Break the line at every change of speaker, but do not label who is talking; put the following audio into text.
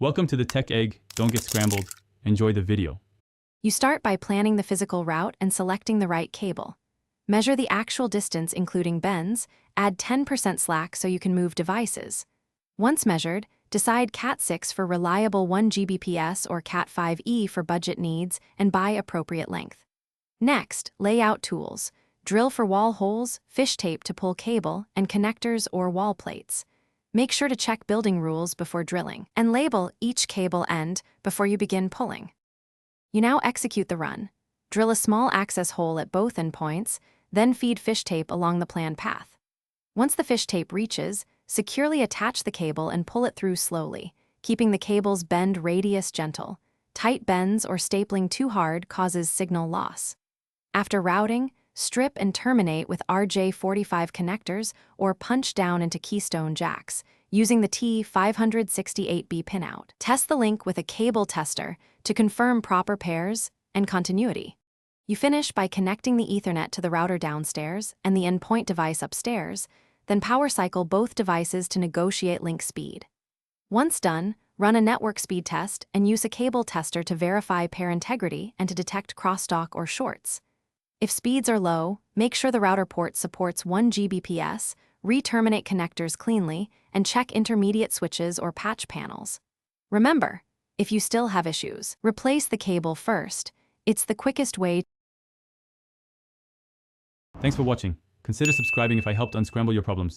Welcome to the Tech Egg. Don't get scrambled. Enjoy the video.
You start by planning the physical route and selecting the right cable. Measure the actual distance including bends, add 10% slack so you can move devices. Once measured, decide Cat6 for reliable 1 Gbps or Cat5e for budget needs and buy appropriate length. Next, layout tools. Drill for wall holes, fish tape to pull cable, and connectors or wall plates. Make sure to check building rules before drilling, and label each cable end before you begin pulling. You now execute the run. Drill a small access hole at both endpoints, then feed fish tape along the planned path. Once the fish tape reaches, securely attach the cable and pull it through slowly, keeping the cable's bend radius gentle. Tight bends or stapling too hard causes signal loss. After routing, strip and terminate with RJ45 connectors or punch down into keystone jacks, using the T568B pinout. Test the link with a cable tester to confirm proper pairs and continuity. You finish by connecting the Ethernet to the router downstairs and the endpoint device upstairs, then power cycle both devices to negotiate link speed. Once done, run a network speed test and use a cable tester to verify pair integrity and to detect crosstalk or shorts. If speeds are low, make sure the router port supports 1 Gbps, re-terminate connectors cleanly, and check intermediate switches or patch panels. Remember, if you still have issues, replace the cable first. It's the quickest way.
Thanks for watching. Consider subscribing if I helped unscramble your problems.